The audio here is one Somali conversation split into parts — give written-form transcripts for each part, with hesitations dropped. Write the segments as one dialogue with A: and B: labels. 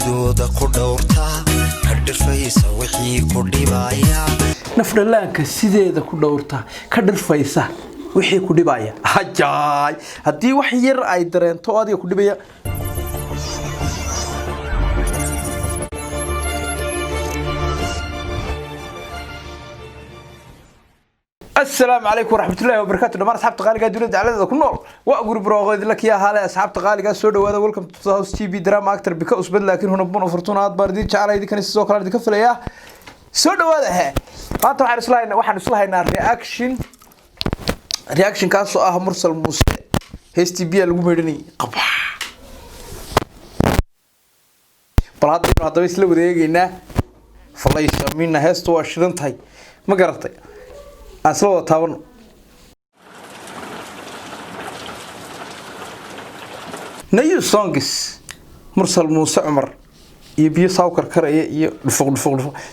A: nafdooda ku dhowrtaa ka dhirfaysa wixii ku dhibaya
B: nafdalaanka sideeda ku dhowrtaa ka dhirfaysa wixii ku dhibaya hajaay hadii wax yar ay dareento adiga ku dhibaya السلام عليكم ورحمة الله وبركاته دمان أصحاب تقاليقات دولة على كل نور وأقول بروغيد لك يا هلا أصحاب تقاليقات سودو وهذا ويلكم تو هاوس تي في دراما أكتر بكأس بد لكن هنا بون فرتونات باردين شعر هذه كان السوق هذا كفل إياه سودو هذا ها قاطع على سلاين واحد سلاين رياكشن كاسو مرسل موسى هستي بيا الجمهورني قبح بلاد هذا بس لو ذيقنا فالله يسمينا هستو عشرين تاي ما قرأت أصله تابن نيو سونجس مرسل موسى عمر يبي ساوكر كريه الفوق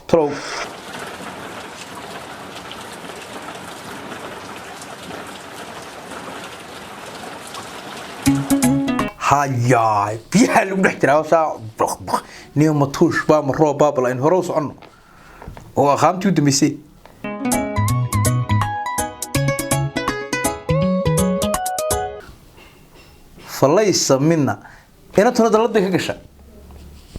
B: تلو هاي بيها لو نحترا وسا بخ نيو متوش با مرو باب لين هروس عنه هو خامتي ودميسي فالله يسمينا أنا ترى دلت بكشة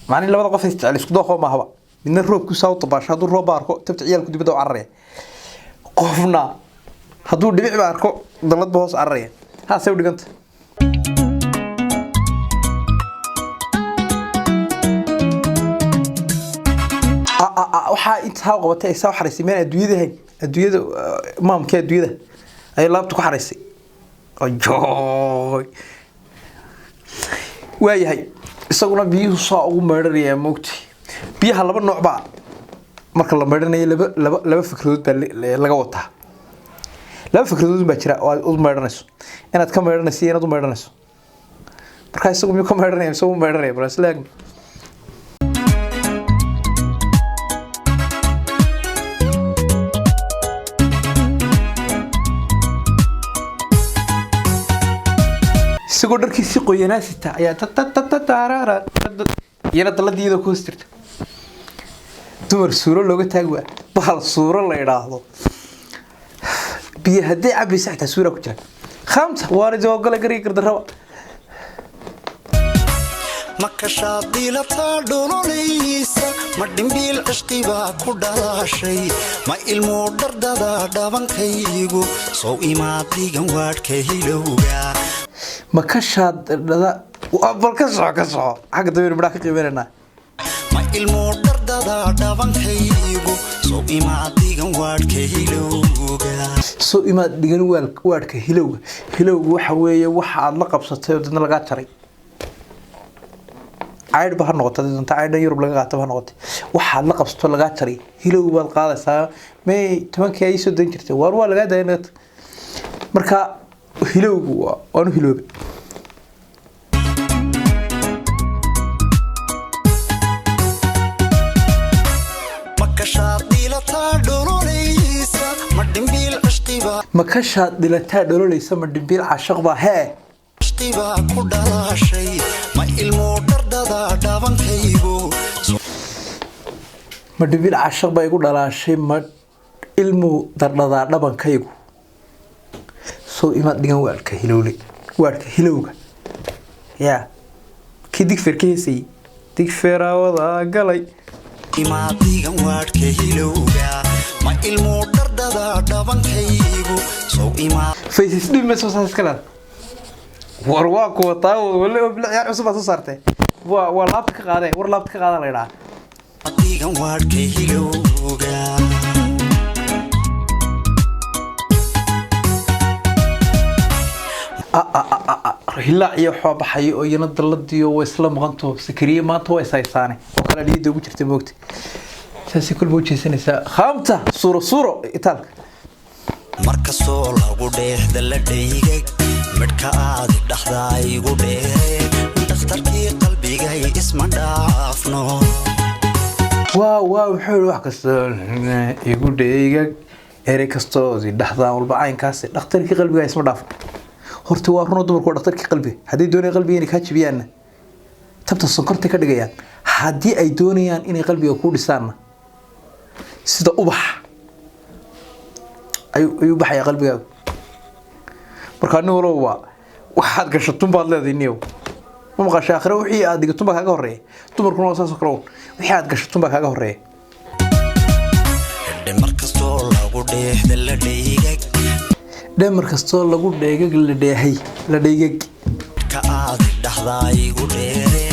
B: معني لما تقف يستعلي سكده خو ما هوا من الروب كساوط باش هذا الروب باركو تبتعيال كده بدو عرّيه قفنا هذا دبيع باركو دلت بهوس عرّيه ها سوي دقنت وحا أنت ها قبتي ساو حريسي من الدوية هاي الدوية ما ممكن الدوية أي لابتك حريسي أجاي waayahay isaguna biyuhu soo ugu meedhanaya moogti biyaha laba nooc baa marka la meedhanayo laba fikradood baa laga wataa laba fikradood baa jira oo aad u meedhanayso inaad ka meedhanayso inaad u meedhanayso marka isagu miyuu ka meedhanaya isagu meedhanaya braslaag سكور دركي سيقو يناسيتا يا تتتتتارارا يانا دلديدا ku hostirta dumar suuro looga taagwa bahal suuro la yiraahdo biyo hadii cabi saxta suuro ku jira khamsa waarid oo gala gari gardaraba
A: makashaadilata dhololeysa ma dhimbil ishqiba ku dhalashay ma ilmo dardada dhabankaygu soo imaadigan waadka hilowga
B: makashaadada balkaso xaq dabir baa ka qiimeynaa
A: ma ilmo dardada dhabankaygu soo imaadigan waadka hilowga hilowga waxa weeye waxa aad la qabsatay dadna laga taray عيد بحر نقطة أنت عيد يورب لقى تبع نقطة واحد لقب ستول لقى تري هلو بالقاعدة سا ما تمام كي يسود دينجرته واروا لقى دينات مركا هلو جوا وانو هلو مكشات دلتا دولوليسا مدنبيل عشقيبا
B: مكشات دلتا دولوليسا مدنبيل عشقبا ها
A: عشقيبا كودالا شيء ما ilmo dardada dhabankaygu
B: ma dhibil cashaq bay ku dhalaashay ma ilmo dardada dhabankaygu soo imaad dhigan waarka hilowga ya kidig firkiisii dig feerawada galay
A: imaad dhigan waarka hilowga ma ilmo dardada dhabankaygu soo imaad
B: faysas dhimay soo saskala warwaaqo taa wala bilciyaar cusub soo saartay waa laabta ka qaaday war laabta ka qaada la yiraahdo
A: adigan waadka hilowga
B: hilla iyo xoobaxay oo yana daladiyo way isla maqanto sikriye maanta way saysaane oo kala dhiida ugu jirtay moogti saasi kulba u jeesanaysa khamta suuro itaalka
A: marka soo lagu dheexda la dhayga midka aad dhaxda igu dheere dhakhtarkii qalbigay isma dhaafno
B: waaw wuxuu wax kasta igu dheeyga ere kasto dhaxda walba caynkaas dhakhtarkii qalbigay isma dhaafno horta waa runo dumarku dhakhtarkii qalbi hadii doonay qalbigeena ka jibiyaan tabta sonkorta ka dhigayaan
A: haddii ay doonayaan inay qalbiga ku dhisaan sida ubax ayuu baxaya qalbigaaga marka nin walba waxaad gashatun baad leedahay niyow ma maqashay aakhiro wixii aad dhigatun baa kaaga horeeya dumarkuna waa saas oo kale wixii aad gashatun baa kaaga horeeya
C: dhimar kastoo lagu dheehda la dheegay
A: dhimar kastoo lagu dheegay la dheehay la dheegay
C: ka aad dhaxdaa igu dheere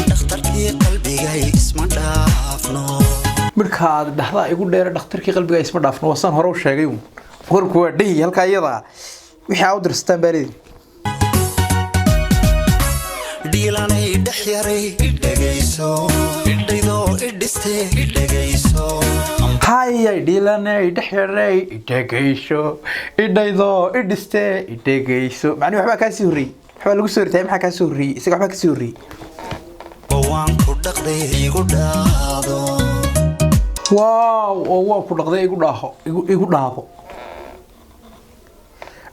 C: dhakhtarkii qalbiga isma dhaafno
A: marka aad dhaxdaa igu dheere dhakhtarkii qalbiga isma dhaafno wasaan hore u sheegay warku waa dhigi halka iyada wixii aad dirstaan baalid
C: diilanay dhaxyaray dhageyso dhaydo idhiste dhageyso
A: hayay diilanay dhaxyaray dhageyso dhaydo idhiste dhageyso macni waxba ka sii horreey waxba lagu soo ritay maxaa ka soo horreey isaga waxba ka sii horreey
C: waan ku dhaqday igu dhaado
A: waa ku dhaqday igu dhaaqo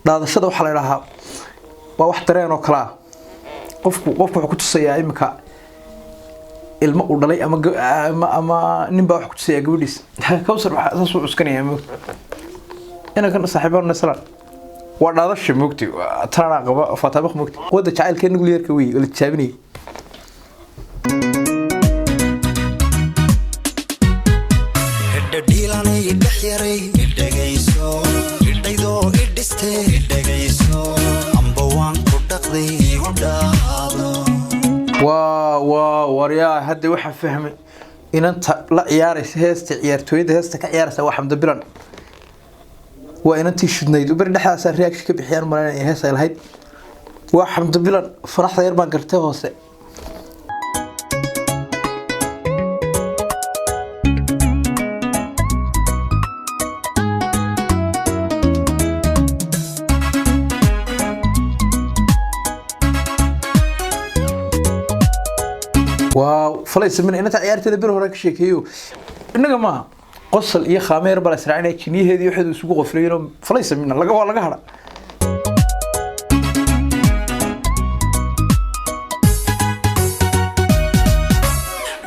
A: dhaadashada waxa la yiraahdaa waa wax dareen oo kala qofku wuxuu ku tusayaa imika ilmo u dhalay ama nin baa wax ku tusayaa gabadhiis kawsar waxa saas uu cuskanaya ina kan saaxiibana salaan waa dhaadasha moogti tana qaba fataabaq moogti wada jacaylkeena ugu yeerka weey wala jaabinay
C: diilanay dhaxyaray dhageyso dhaydo idhiste dhageyso amba waan ku dhaqday igu dhaado
A: waryaa hadda waxa fahmay inanta la ciyaaraysa heesta ciyaartooyada heesta ka ciyaaraysa waa Xamda Bilan waa inantii shidnayd u bari dhaxaas reaction ka bixiyaan malayna heesa lahayd waa Xamda Bilan faraxda yar baan gartay hoose فليس من أنت عيارتي دبره وراك شيء كيو إنك ما قصل إيه خامير بلا سرعنا كنيه هذي واحد يسوق غفلينه فليس من لقى ولا قهرة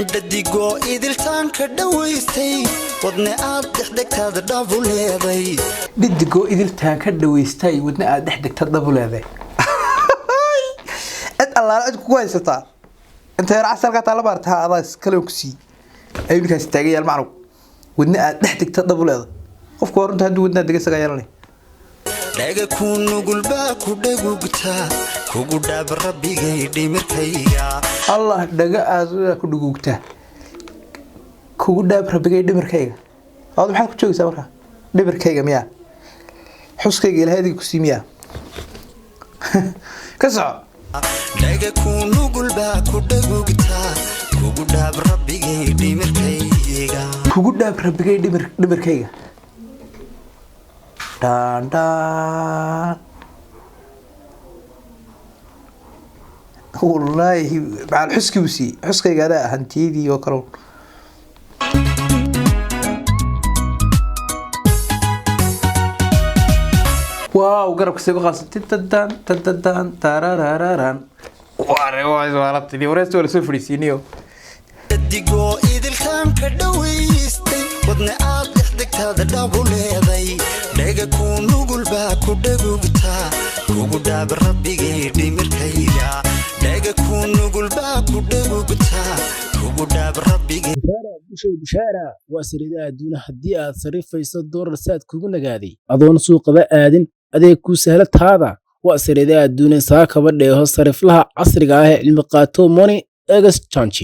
C: دديقو إذل تانك دويستي ودني أدحدك هذا دابول هذي
A: دديقو إذل تانك دويستي ودني أدحدك هذا دابول هذي الله لا أدك كويس تا أنت رأس القطع لبارتها هذا كلوكسي أي بك استعجي المعروف ودنا نحتاج تطبل هذا قف كورنت هدو ودنا دقيقة سجايرني
C: دقيقة كونو قلبا كودة قوقتا كودا بربي جيدي مركيا
A: الله دقيقة أزوجا كودة قوقتا كودا بربي جيدي مركيا هذا محل كتشوي سامرها دي مركيا مياه حسكي جيل هذه كسيميا كسر
C: دقيقة كونو قلبا كودة قوقتا كودا بربي جيدي مركيا
A: كودا بربي جيدي مركيا دان دان والله مع الحسكي وسي حسكي قادا هنتيدي وكرون واو قرب كسيكو خاصة تتدان تتدان تاراراراران واري وارت لي ورست ولا سفري سينيو
C: دديقو إذل كان كدويستي ودني أدحدك هذا دابول هذي دقيقة كونو قلبا كودا قوقتا كودا بربي جيدي مركيا دقيقة كونو قلبا كودا قوقتا كودا بربي جيدي
D: بشارة واسريدا دون حدي aad sarifayso doolar saad kugu nagaaday adoon suuqaba aadin adeeg ku sahlad haada واسريدا دون saakaba dheeho sariflaha casriga ah ee cilmi qaato money exchange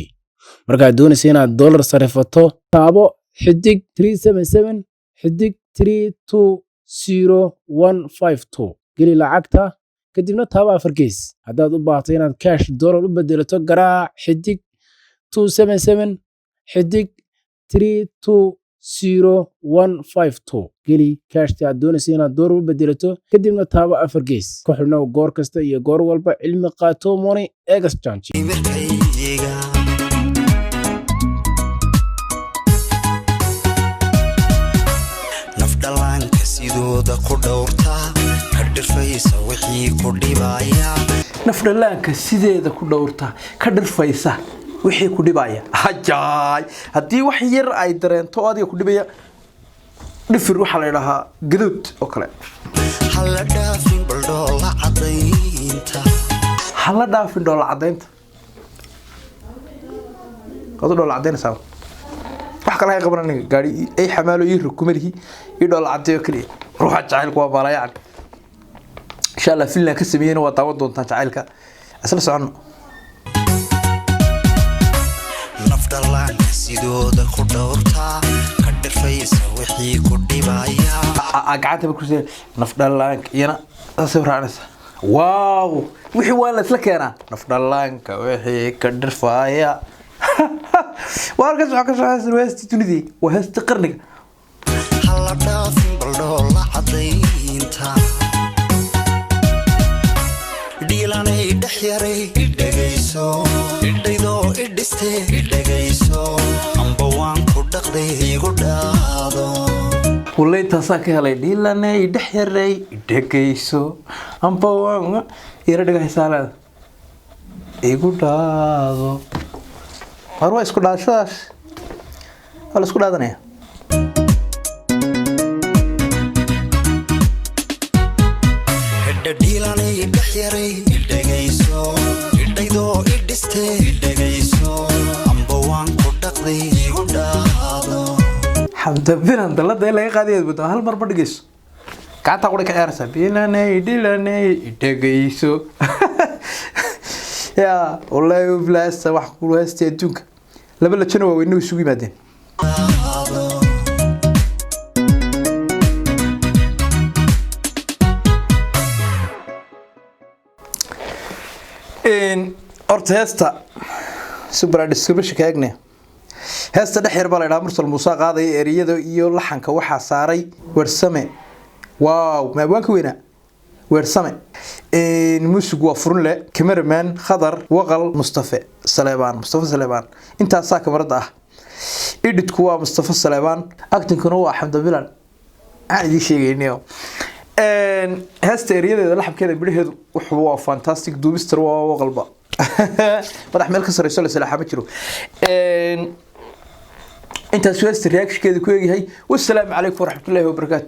D: marka doonaysa inaad doolar sarifato taabo xidig 377 xidig 320152 geli lacagta kadibna taabo afar gees hadaad u baahato inaad cash doolar u bedelato garaac xidig 277 xidig 320152 geli cash aad doonaysa inaad doolar u bedelato kadibna taabo afar gees ku xidhnow goor kasta iyo goor walba cilmi qaato money exchange
C: مركيا نفدلان كسيدودا كدورتا كدرفيسا وحي كديبايا
A: nafdhalaanka sideeda ku dhowrta ka dhirfaysa wixii ku dhibaya hajaay haddii wax yar ay dareento adiga ku dhibaya dhifir waxa la yiraahdaa gaduud oo kale
C: hala dhaafin baldoola cadaynta
A: hala dhaafin dhoola cadaynta qado dhoola cadaynaysa wax kale ay qabanayaan gaari ay xamaalo iyo rukumarihi iyo dhoola cadayo kaliya ruuxa jacaylku waa baalayaan insha Allah filna ka sameeyeen waa daawan doontaan jacaylka asla socono
C: nafdalaan sidooda ku dhowrtaa ka dhifaysa wixii ku dhibaya
A: gacanta ku soo nafdalaan iyana sawiraanaysa waaw wixii waa la isla keenaa nafdalaanka wixii ka dhifaya واركز وحكز وحكز وهستي تونيدي وهستي قرنك
C: هلا دافن بلدولا عدينتا ديلاني دحيري إدقيسو إدقيدو إدستي إدقيسو أمبوان كودقدي يقودادو
A: والله تاساك هلاي ديلاني دحيري إدقيسو أمبوان يردقى حسالات يقودادو هروح اسكو داشاش ولا اسكو دادنيا
C: ديلاني دحيري إدقيسو إدقيدو إدستي إدقيسو أمبوان كودقدي يقودادو
A: حمد بنا دلada ay laga qaadiyay budo hal mar badhigayso kaata qori ka ciyaarsa bilanay dhagayso ya wallahi blast wax ku heestay adduunka laba la jano waa inuu isugu yimaadeen horta heesta super description ka eegne heesta dhaxyar baa la yiraahdaa mursal Muuse qaaday eriyada iyo laxanka waxa saaray Weersame waaw ma waanka weena Weersame music waa furun le cameraman Khadar Waqal Mustafa Saleebaan inta saa kamarada ah editku waa Mustafa Saleebaan actingkuna waa Xamd Bilan aan idin sheegaynayo heesta eriyada laxankeeda bidheedu wuxuu waa fantastic duubistar waa Waqalba madax meel ka sareyso la salaaxama jiro انت سويت رياكشن كذا كويس هي والسلام عليكم ورحمه الله وبركاته